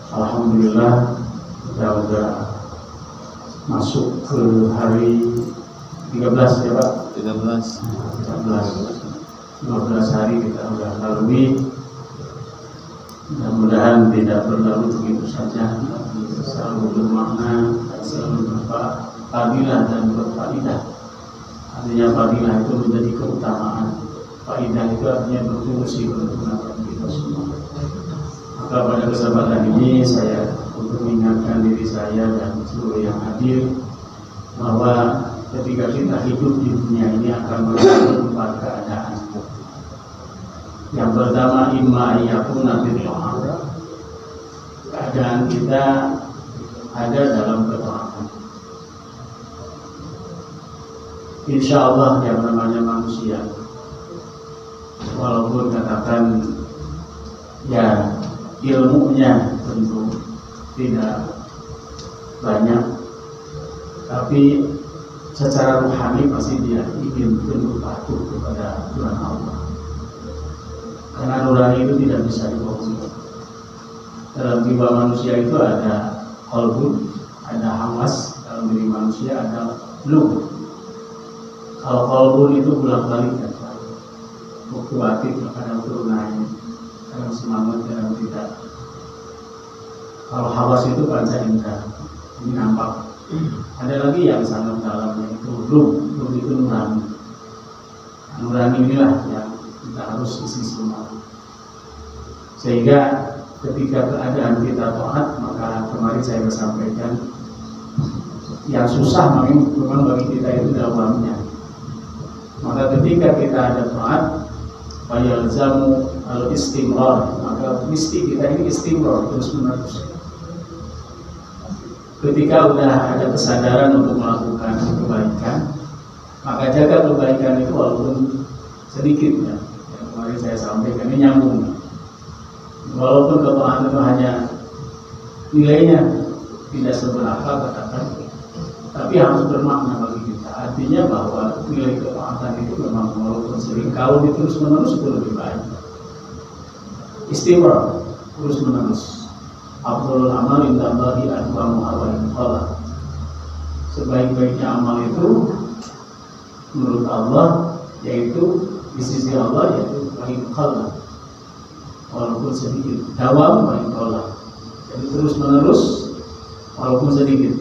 Alhamdulillah kita udah masuk ke hari 13 ya Pak. 13 hari kita udah lalui. Mudah-mudahan tidak berlalu begitu saja, selalu bermakna, selalu berfadilah dan berfaedah. Artinya fadilah itu menjadi keutamaan, faedah itu artinya berfungsi untuk kita semua. Maka pada kesempatan ini saya untuk mengingatkan diri saya dan seluruh yang hadir bahwa ketika kita hidup di dunia ini akan berlalu 4 keadaan. Yang pertama imma yakuna fil ta'at. Keadaan kita ada dalam ketaatan. Insya Allah yang namanya manusia, walaupun katakan ya ilmunya tentu tidak banyak, tapi secara rohani pasti dia ingin tunduk patuh kepada Tuhan Allah. Karena nurani itu tidak bisa dibohongi. Dalam jiwa manusia itu ada qalbun, ada hawas, dalam diri manusia ada lub. Kalau qalbun itu bolak-balik ya, fluktuatif, kadang turun naik, kadang semangat, kadang tidak. Kalau hawas itu panca indera, ini nampak. Ada lagi yang sangat dalam, yaitu lub itu nurani. Nurani inilah yang kita harus isi semua. Sehingga ketika keadaan kita taat, maka kemarin saya sampaikan yang susah memang bagi kita itu dawamnya. Maka ketika kita ada taat, fayalzamu al-istimrar, maka mesti kita ini istimrar terus menerus. Ketika udah ada kesadaran untuk melakukan kebaikan, maka jaga kebaikan itu walaupun sedikit ya. Yang kemarin saya sampaikan ini nyambung. Walaupun ketaatan itu hanya nilainya tidak seberapa katakan, tapi harus bermakna bagi kita. Artinya bahwa nilai ketaatan itu memang walaupun sering kalau terus menerus itu lebih baik. Istimrar terus menerus. Afdhalul amal indallahi adwamuha wa in qalla. Sebaik-baiknya amal itu menurut Allah yaitu di sisi Allah yaitu wa in qalla. Walaupun sedikit, dawam wa in qalla. Jadi terus menerus walaupun sedikit.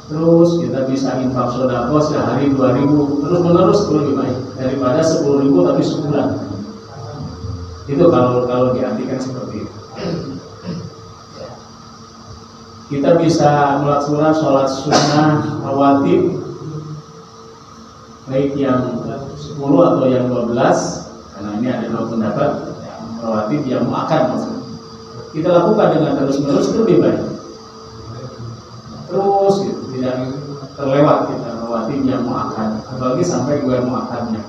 Terus kita bisa infak sedekah sehari 2.000 terus menerus itu lebih baik daripada 10.000 tapi sebulan. Itu kalau diartikan seperti itu. Kita bisa melaksanakan sholat sunnah rawatib baik yang 10 atau yang 12, karena ini ada 2 pendapat. Yang rawatib yang muakkad maksudnya kita lakukan dengan terus menerus itu lebih baik. Terus gitu, tidak terlewat kita rawatib yang muakkad, apalagi sampai gue muakkadnya.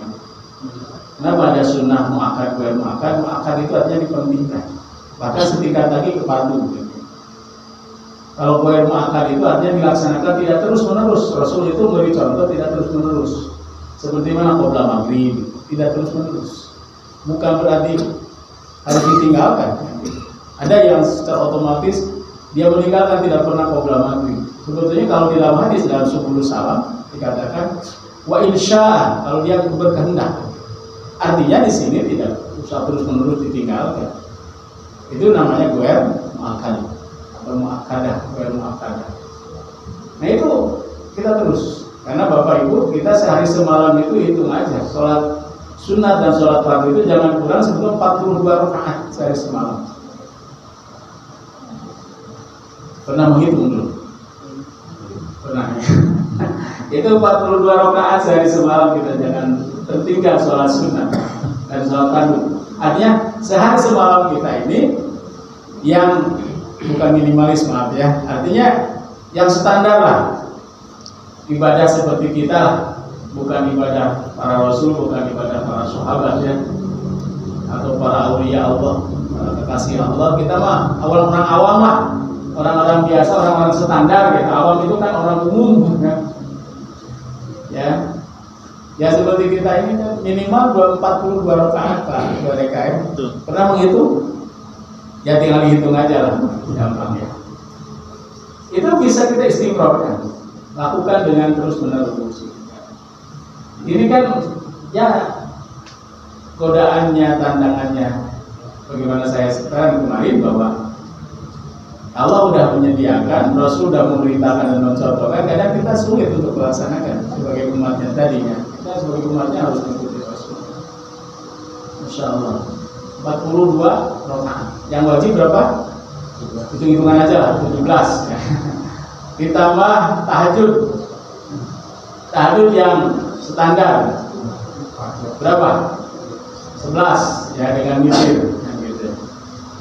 Kenapa ada sunnah muakkad, gue muakkad? Muakkad itu artinya dipentingkan. Bahkan setingkat lagi ke fardu. Kalau gue muakkad itu artinya dilaksanakan tidak terus menerus. Rasul itu memberi contoh tidak terus menerus. Seperti mana qobla maghrib, tidak terus menerus. Bukan berarti harus ditinggalkan. Ada yang secara otomatis dia meninggalkan tidak pernah qobla maghrib. Sebetulnya kalau di dalam hadis dalam 10 salam dikatakan wa insya kalau dia berkehendak. Artinya di sini tidak usah terus menerus ditinggalkan. Itu namanya gue muakkad atau muakkadah, gue muakkadah. Nah itu kita terus. Karena Bapak Ibu kita sehari semalam itu hitung aja sholat sunat dan sholat fardu itu jangan kurang sebelum 42 rakaat sehari semalam. Pernah menghitung dulu? Pernah ya? Itu 42 rakaat sehari semalam kita jangan tertinggal sholat sunat dan sholat fardu. Artinya sehari semalam kita ini yang bukan minimalis maaf ya, artinya yang standar lah. Ibadah seperti kita lah, bukan ibadah para rasul, bukan ibadah para sahabat ya, atau para aulia Allah, para kekasih Allah. Kita mah orang awam lah, orang-orang biasa, orang-orang standar gitu. Awam itu kan orang umum kan? Ya seperti kita ini kan minimal 42 rakaat Pak, 2 rakaat. Pernah menghitung? Ya tinggal dihitung aja lah, gampang ya. Itu bisa kita istimrorkan, lakukan dengan terus menerus. Ini kan ya godaannya, tantangannya. Bagaimana saya sekarang kemarin bahwa Allah sudah menyediakan, Rasul sudah memerintahkan dan mencontohkan, kadang kita sulit untuk melaksanakan sebagai umatnya tadinya. Kita sebagai umatnya harus mengikuti Rasul. Masya Allah. 42 rakaat. Yang wajib berapa? Hitung-hitungan aja lah, 17 ya. Ditambah tahajud. Tahajud yang standar berapa? 11 ya, dengan witir gitu.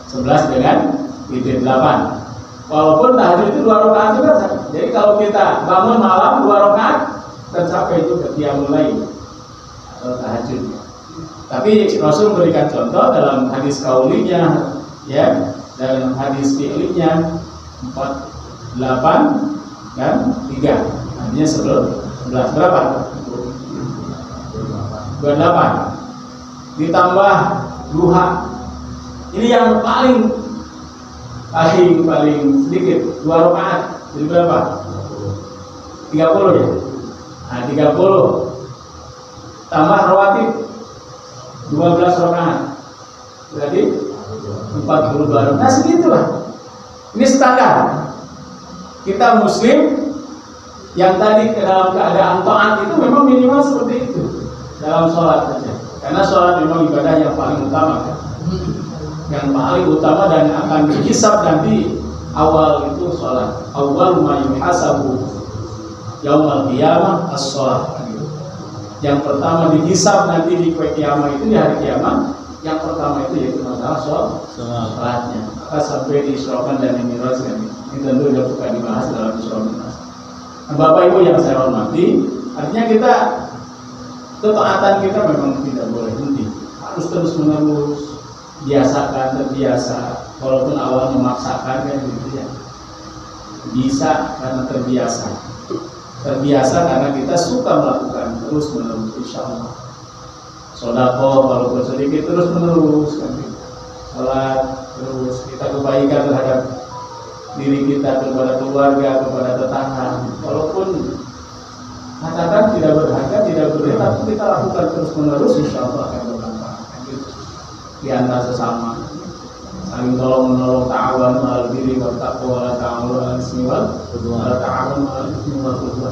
11 dengan witir 8. Walaupun tahajud itu 2 rakaat juga. Jadi kalau kita bangun malam 2 rakaat tercapai juga qiyamul lail atau tahajud. Tapi Rasul memberikan contoh dalam hadis kaulinya ya, dalam hadis fi'linya 4, 8 dan 3. Artinya 11 berapa? 28. Ditambah duha. Ini yang paling sedikit, 2 rakaat. Jadi berapa? 30 ya. Nah, 30 tambah rawatib 12 rakaat. Berarti 42 rakaat. Nah, segitulah. Ini standar. Kita muslim yang tadi dalam keadaan taat itu memang minimal seperti itu dalam sholat saja. Karena sholat memang ibadah yang paling utama kan? Yang paling utama dan akan dihisab nanti awal itu sholat. Awal ma yuhasabu yaumal qiyamah as-sholat. Yang pertama dihisab nanti di kiamat itu, di hari kiamat, yang pertama itu yaitu masalah sholatnya. Maka sampai diisrokan dan dimiraj kan. Ini tentu sudah bukan dibahas dalam Isra Mi'raj. Nah, Bapak Ibu yang saya hormati, artinya kita ketaatan kita memang tidak boleh henti, harus terus menerus biasakan, terbiasa. Walaupun awal memaksakan kan gitu ya, bisa karena terbiasa karena kita suka melakukan terus menerus. Insya Allah sodako walaupun sedikit terus menerus kan gitu. Sholat terus, kita kebaikan terhadap diri kita, kepada keluarga, kepada tetangga, walaupun katakan tidak berharga, tidak berdaya, tapi kita lakukan terus menerus, insya Allah akan bermanfaat gitu. Di antara sesama saling tolong menolong, ta'awanu 'alal birri wat taqwa wa la ta'awanu 'alal ismi wal 'udwan.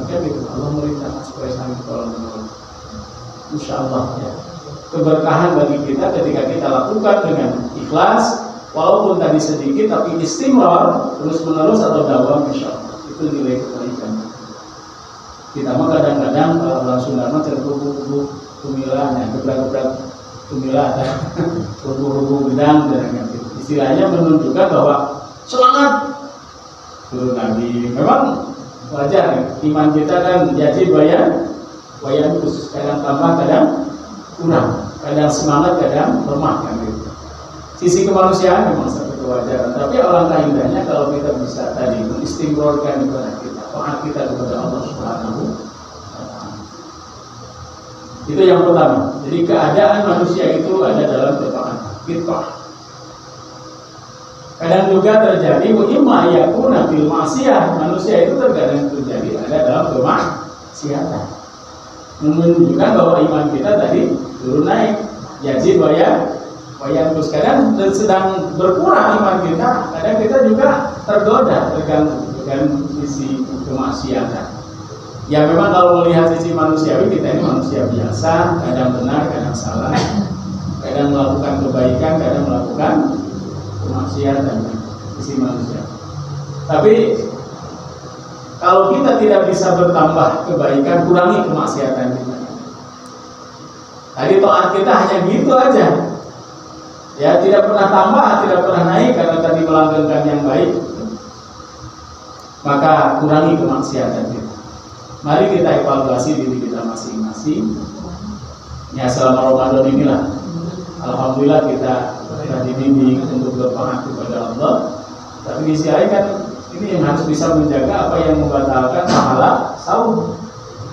Gitu. Allah merintahkan supaya saling tolong menolong. Insya Allah ya. Keberkahan bagi kita ketika kita lakukan dengan ikhlas, walaupun tadi sedikit tapi istimrar terus menerus atau dawam, insya Allah itu nilai kebaikan. Kita mah kadang-kadang kalau orang Sunda mah terkubu-kubu tumilahnya, gebrak-gebrak tumilah, kubu-kubu gedang dan gitu. Istilahnya menunjukkan bahwa semangat turun Nabi. Memang wajar ya, iman kita kan jadi bayar khusus, kadang tambah kadang kurang, kadang semangat kadang lemah kan gitu. Sisi kemanusiaan memang satu kewajaran, tapi alangkah indahnya kalau kita bisa tadi mengistimrorkan ibadah kita, taat kita kepada Allah Subhanahu wa Ta'ala. Itu yang pertama. Jadi keadaan manusia itu ada dalam ketaatan, fitrah. Kadang juga terjadi imma yakuna fil ma'siyah, manusia itu terkadang terjadi ada dalam kemaksiatan. Menunjukkan bahwa iman kita tadi turun naik, yajib bayar terus. Kadang sedang berkurang iman kita, kadang kita juga tergoda terganggu dengan sisi kemaksiatan. Ya memang kalau melihat sisi manusiawi, kita ini manusia biasa, kadang benar, kadang salah, kadang melakukan kebaikan, kadang melakukan kemaksiatan, sisi manusia. Tapi kalau kita tidak bisa bertambah kebaikan, kurangi kemaksiatan kita. Tadi taat kita hanya gitu aja. Ya, tidak pernah tambah, tidak pernah naik karena tadi melanggengkan yang baik. Maka kurangi kemaksiatan kita. Mari kita evaluasi diri kita masing-masing. Ya, selama Ramadan inilah alhamdulillah kita dibimbing untuk bertaat kepada Allah. Tapi di sisi lain kan ini yang harus bisa menjaga apa yang membatalkan pahala saum.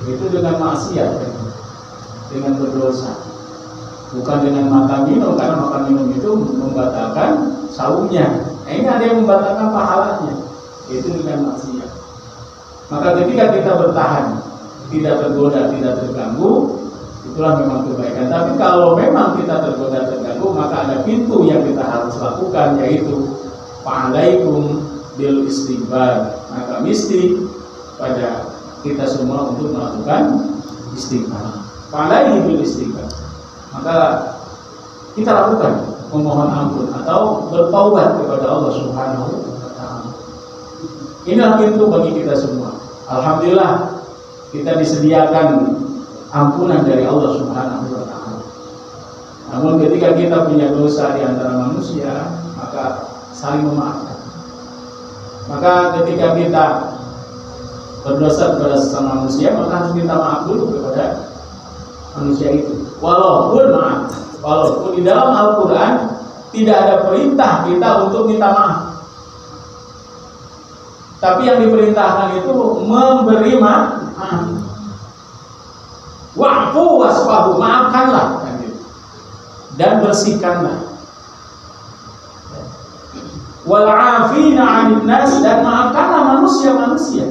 Itu dengan maksiat, dengan berdosa. bukan dengan makan minum, karena makan minum itu membatalkan saumnya. Nah, ini ada yang membatalkan pahalanya, yaitu dengan maksiat. Maka ketika kita bertahan, tidak tergoda, tidak terganggu, itulah memang kebaikan. Tapi kalau memang kita tergoda, terganggu, maka ada pintu yang kita harus lakukan, yaitu fa'alaikum bil istighfar. Maka mesti pada kita semua untuk melakukan istighfar. Fa'alaikum bil istighfar. Maka kita lakukan memohon ampun atau bertaubat kepada Allah Subhanahu wa taala. Inilah pintu bagi kita semua. Alhamdulillah kita disediakan ampunan dari Allah Subhanahu wa taala. Namun ketika kita punya dosa di antara manusia, maka saling memaafkan. Maka ketika kita berdosa kepada sesama manusia, maka harus minta maaf dulu kepada manusia itu. Walaupun di dalam Al-Quran tidak ada perintah kita untuk minta maaf, tapi yang diperintahkan itu memberi maaf. Wa'fu wasfahu, maafkanlah dan bersihkanlah. Wal 'afina 'anil nas, dan maafkanlah manusia-manusia.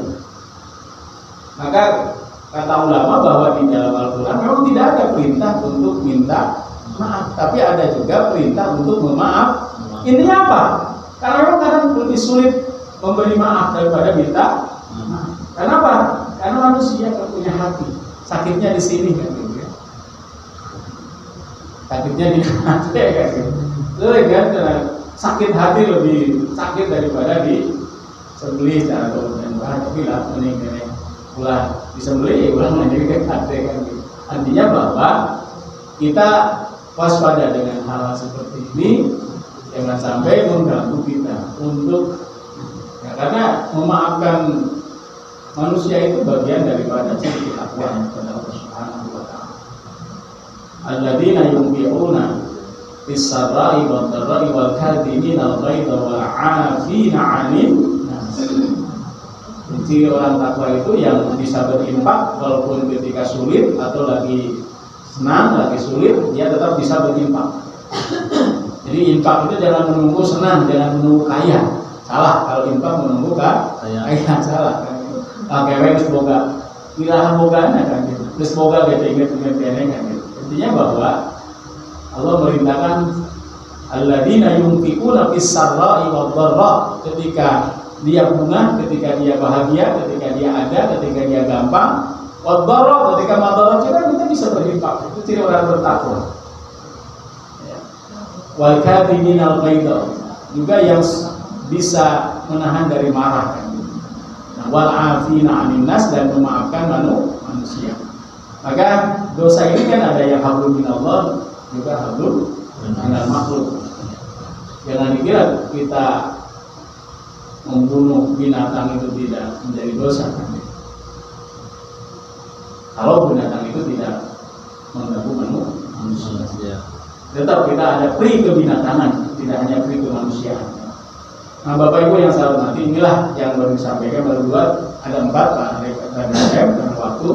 Maka kata ulama bahwa di dalam Al-Quran memang tidak ada perintah untuk minta maaf, tapi ada juga perintah untuk memaaf. Ini apa? Karena memang kadang lebih sulit memberi maaf daripada minta maaf. Kenapa? Karena manusia kan punya hati. Sakitnya di sini kan gitu ya. Sakitnya di hati kan gitu. Kan sakit hati lebih sakit daripada di sembelih atau tapi lah mending ulah disembelih ulah menjadi hati kan gitu. Artinya bahwa kita waspada dengan hal seperti ini, jangan sampai mengganggu kita untuk ya, karena memaafkan manusia itu bagian daripada ciri takwa kepada Allah Subhanahu wa taala. Alladzina yunfiquna fis-sarra'i wad-dharra'i wal kadhimina al-ghaidha wal 'afina 'anil nas. Ciri orang takwa itu yang bisa berinfak walaupun ketika sulit atau lagi senang, lagi sulit, dia tetap bisa berinfak. Jadi infak itu jangan menunggu senang, jangan menunggu kaya. Salah kalau infak menunggu kaya, salah kan. Kewe wis boga wilahan bogana kan gitu. Wis boga bete inget-inget kan gitu. Intinya bahwa Allah merintahkan alladzina yunfiquna fis-sarra'i wad-dharra, ketika dia bunga, ketika dia bahagia, ketika dia ada, ketika dia gampang, wad-dharra ketika madarat juga kita bisa berinfak. Itu ciri orang bertakwa. Wal kadhiminal ghaidha, juga yang bisa menahan dari marah kan. Wal 'afina 'anil nas, dan memaafkan manusia. Maka dosa ini kan ada yang hablum minallah, juga hablum minal makhluk. Jangan dikira kita membunuh binatang itu tidak menjadi dosa kan? Kalau binatang itu tidak mengganggu manusia, tetap kita ada pri kebinatangan, tidak hanya pri kemanusiaan. Nah, Bapak Ibu yang saya hormati, inilah yang baru disampaikan, baru dua, ada 4 Pak karena waktu.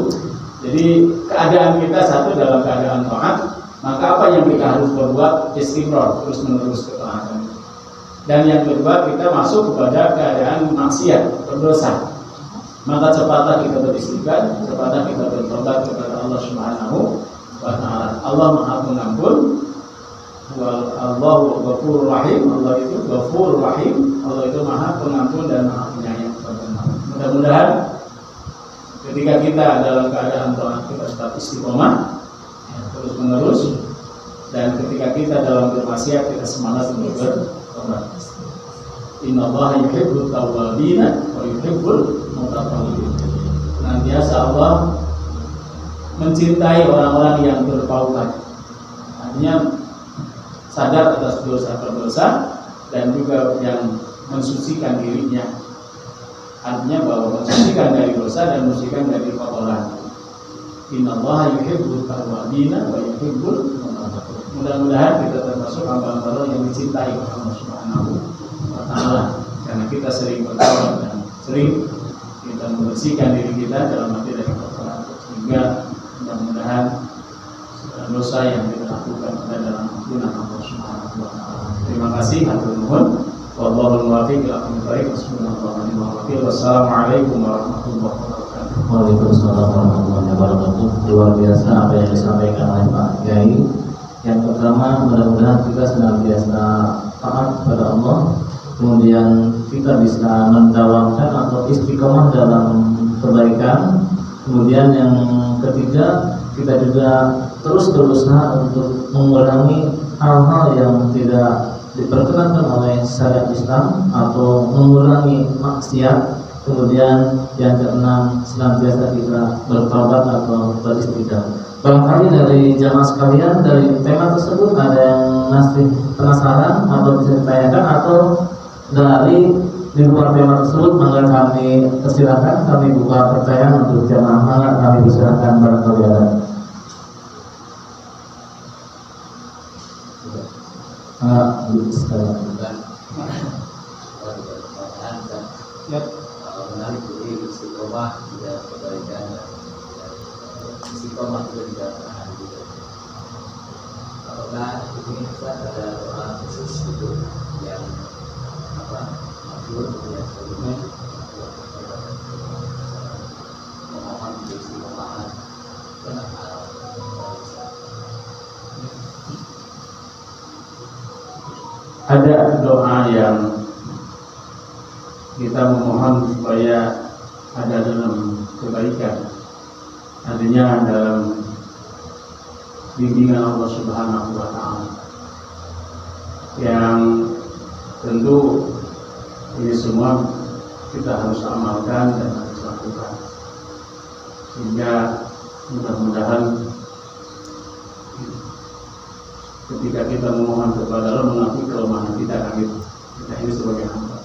Jadi keadaan kita satu dalam keadaan taat, maka apa yang kita harus berbuat? Istiqror, terus menerus ketaatan. Dan yang kedua, kita masuk kepada keadaan maksiat, berdosa. Maka cepatlah kita beristighfar, cepatlah kita bertobat kepada Allah Subhanahu wa taala. Allah Maha Pengampun, Allahu Ghafurur Rahim. Allah itu Ghafurur Rahim. Allah itu Maha Pengampun dan Maha Penyayang. Mudah-mudahan ketika kita dalam keadaan taat, kita tetap istiqomah terus menerus, dan ketika kita dalam bermaksiat, kita semangat untuk bertobat. Innallaha yuhibbut tawwabina wa yuhibbul mutatawwibin. Senantiasa Allah mencintai orang-orang yang bertaubat, artinya sadar atas dosa-dosa dan juga yang mensucikan dirinya. Artinya bahwa mensucikan dari dosa dan mensucikan dari kotoran. Innallaha yuhibbut tawwabina wa yuhibbul mutatawwibin. Mudah-mudahan kita termasuk hamba-hamba Allah yang dicintai oleh Allah Subhanahu wa taala, karena kita sering bertaubat dan sering kita membersihkan diri kita dalam hati dari kotoran, sehingga mudah-mudahan dosa yang kita lakukan pada dalam ampunan Allah Subhanahu wa taala. Terima kasih, hatur nuhun. Wallahul muwaffiq ila aqwamit thoriq. Wassalamualaikum warahmatullahi wabarakatuh. Waalaikumsalam warahmatullahi wabarakatuh. Luar biasa apa yang disampaikan oleh Pak Kiai. Yang pertama, mudah-mudahan kita senantiasa taat kepada Allah, kemudian kita bisa mendawamkan atau istiqomah dalam kebaikan. Kemudian yang ketiga, kita juga terus berusaha untuk mengurangi hal-hal yang tidak diperkenankan oleh syariat Islam atau mengurangi maksiat. Kemudian yang keenam, senantiasa kita bertobat atau beristighfar. Barangkali dari jamaah sekalian, dari tema tersebut ada yang masih penasaran atau bisa ditanyakan, atau dari di luar tema tersebut, maka kami persilakan, kami buka pertanyaan untuk jamaah, maka kami persilakan barangkali ada. Menarik jadi istiqomah tidak kebaikan, istiqomah tidak tahan gitu. Apakah ini ada doa khusus itu yang maksud yang sebelumnya memohon istiqomahan dalam hal ada doa yang kita memohon supaya ada dalam kebaikan, artinya dalam bimbingan Allah Subhanahu wa taala, yang tentu ini semua kita harus amalkan dan harus lakukan, sehingga mudah-mudahan ketika kita memohon kepada Allah mengakui kelemahan kita ini sebagai hamba.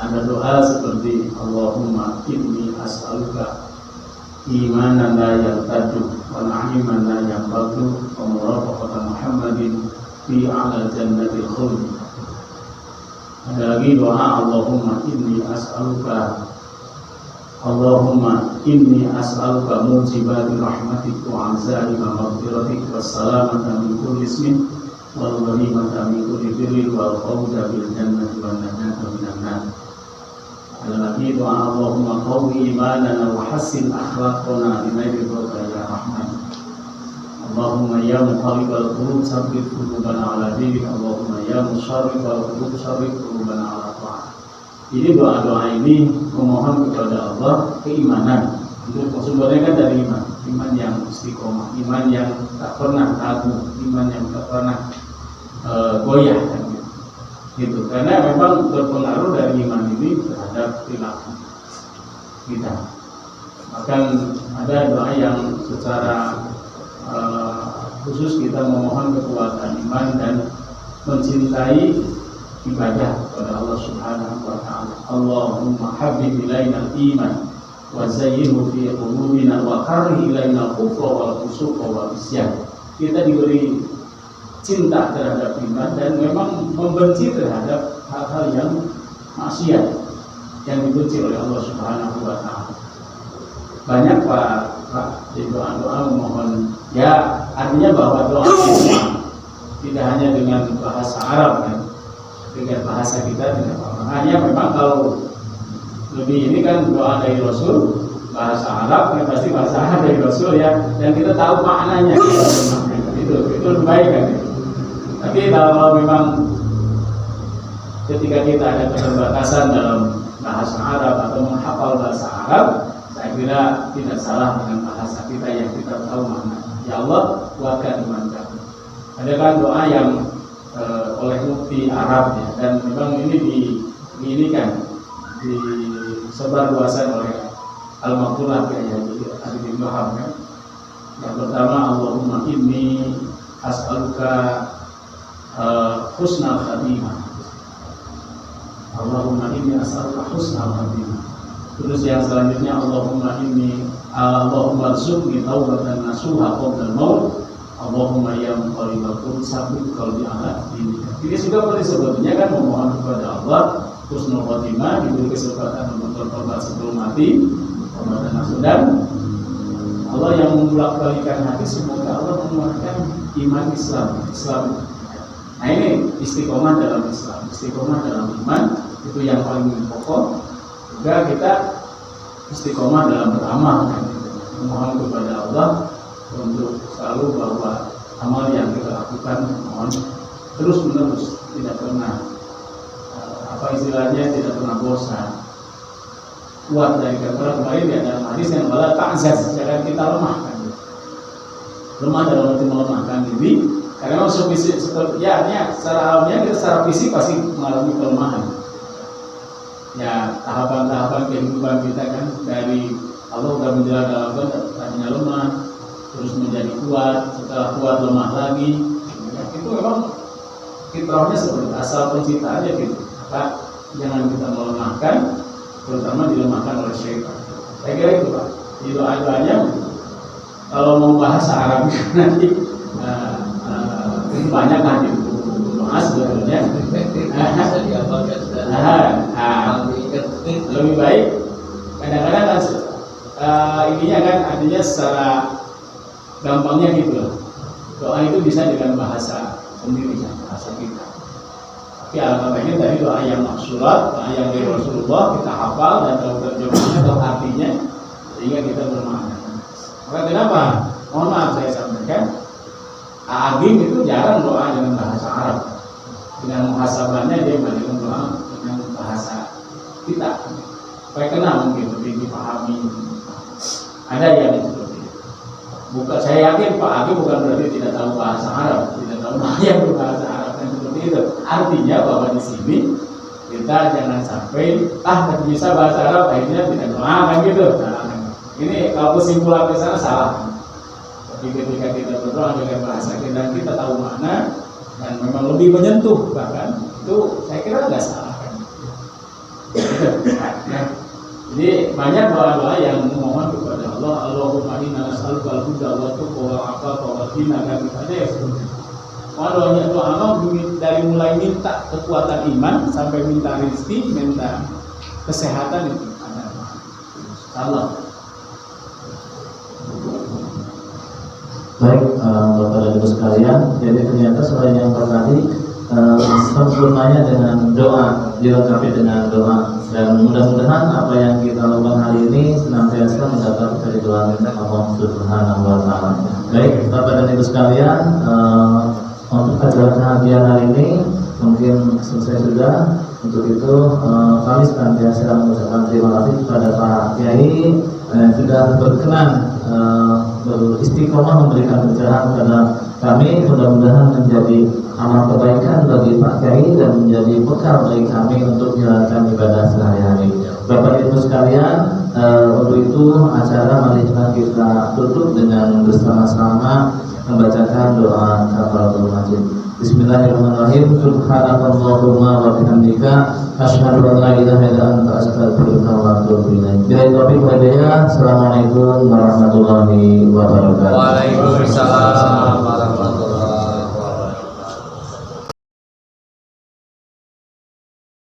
Ada doa seperti Allahumma inni as'aluka imanan la yartaddu wa na'iman la yanfadu wa murafaqata Muhammadin fi a'la jannatil khuld. Ada lagi doa Allahumma inni as'aluka mujibati rahmatik wa azaima maghfiratik wassalamata min kulli ismin wal ghanimata min kulli birrin wal fawza bil jannati wan najata minan nar. Ada lagi doa Allahumma qawwi imanana wa hassin akhlaqana binaidika ya rahman. Allahumma ya muqallibal qulub tsabbit qulubana ala dinik. Allahumma ya musarrifal qulub sarrif qulubana ala ta'atik. Jadi doa-doa ini memohon kepada Allah keimanan. Itu sumbernya kan dari iman yang istiqomah, iman yang tak pernah ragu, iman yang tak pernah goyah kan gitu. Karena memang berpengaruh dari iman ini terhadap perilaku kita. Bahkan ada doa yang secara khusus kita memohon kekuatan iman dan mencintai ibadah kepada Allah Subhanahu wa taala. Allahumma habbib ilaina al-iman wa zayyinhu fi qulubina wa karrih ilaina al-kufra wal fusuqa wal isyan. Kita diberi cinta terhadap iman dan memang membenci terhadap hal-hal yang maksiat yang dibenci oleh Allah Subhanahu wa taala. Banyak Pak di doa-doa memohon, ya artinya bahwa doa itu tidak hanya dengan bahasa Arab kan, dengan bahasa kita tidak apa-apa. Hanya memang kalau lebih ini kan doa dari Rasul, bahasa Arab ya pasti bahasa Arab dari Rasul ya, dan kita tahu maknanya itu lebih baik kan. Tapi kalau memang ketika kita ada keterbatasan dalam bahasa Arab atau menghafal bahasa Arab, saya kira tidak salah dengan bahasa kita yang kita tahu makna. Ya Allah, kuatkan iman kami. Ada kan doa yang oleh mufti Arab ya, dan memang ini disebar luasan oleh Al-Maktulah ya, Habib bin Wahab kan. Yang pertama, Allahumma inni as'aluka husnal khatimah. Allahumma inni as'aluka husnal khatimah. Terus yang selanjutnya Allahumma rzuqni taubatan nasuha qabla al-maut. Allahumma ya muqallibal qulub tsabbit qalbi ala dinik. Ini sudah sebetulnya kan memohon kepada Allah husnul khatimah, diberi kesempatan untuk bertobat sebelum mati, dan Allah yang membolak-balikan hati, semoga Allah menguatkan iman Islam. Nah ini istiqomah dalam Islam, istiqomah dalam iman itu yang paling pokok. Juga kita istiqomah dalam beramal, memohon kepada Allah untuk selalu bahwa amal yang kita lakukan mohon terus menerus, tidak pernah tidak pernah bosan. Kuat dari kata kemarin di dalam hadis yang bala ta'zaz, jangan kita lemah dalam arti melemahkan diri, karena masuk fisik seperti ya artinya secara alamnya kita secara fisik pasti mengalami kelemahan. Ya tahapan-tahapan kehidupan kita kan, dari Allah sudah menjelaskan dalam tadinya lemah, terus menjadi kuat, setelah kuat lemah lagi. Ya, itu memang fitrahnya seperti asal penciptaannya gitu. Maka jangan kita melemahkan, terutama dilemahkan oleh syaitan. Saya kira itu Pak. Di doa-doanya kalau mau bahasa Arab nanti banyak kan itu doa sebetulnya. Lebih baik kadang-kadang kan ininya kan artinya secara gampangnya gitu loh. Doa itu bisa dengan bahasa sendiri, bahasa kita. Tapi alangkah baiknya tadi doa yang maksurat, doa yang dari Rasulullah kita hafal dan tahu terjemahnya atau artinya sehingga kita bermakna. Maka kenapa? Mohon maaf saya sampaikan, Agim itu jarang doa dengan bahasa Arab. Dengan muhasabahnya dia banyak doa dengan bahasa kita. Supaya kena mungkin lebih dipahami. Ada yang seperti itu. Bukan, saya yakin Pak Agim bukan berarti tidak tahu bahasa Arab, tidak tahu yang berbahasa Arab dan seperti itu. Artinya bahwa di sini kita jangan sampai bisa bahasa Arab akhirnya tidak doa kan gitu. Nah, ini kalau kesimpulan ke sana salah. Tapi ketika kita berdoa dengan bahasa kita, kita tahu makna dan memang lebih menyentuh, bahkan itu saya kira nggak salah kan. Jadi banyak doa-doa yang memohon kepada Allah, Allahumma inna nas'aluka al-huda wa tuqa wa afafa wa ghina, kan ada ya seperti itu. Doanya doa dari mulai minta kekuatan iman sampai minta rezeki, minta kesehatan itu ada. Allah. Baik, Bapak dan Ibu sekalian, jadi ternyata selain yang tadi sempurnanya dengan doa, dilengkapi dengan doa, dan mudah-mudahan apa yang kita lakukan hari ini senantiasa mendapat keridhaan Allah Subhanahu wa Ta'ala. Baik, Bapak dan Ibu sekalian, untuk acara kajian hari ini mungkin selesai sudah. Untuk itu kami senantiasa mengucapkan terima kasih kepada Pak Kiai sudah berkenan beristiqomah memberikan pencerahan kepada kami. Mudah-mudahan menjadi amal kebaikan bagi Pak Kiai dan menjadi bekal bagi kami untuk menjalankan ibadah sehari-hari. Bapak Ibu sekalian, untuk itu acara mari kita tutup dengan bersama-sama membacakan doa kafaratul majid. Bismillahirrahmanirrahim. Subhanakallahumma wa bihamdika asyhadu an la ilaha illa anta astaghfiruka wa atubu ilaik. Assalamualaikum warahmatullahi wabarakatuh. Waalaikumsalam warahmatullahi wabarakatuh.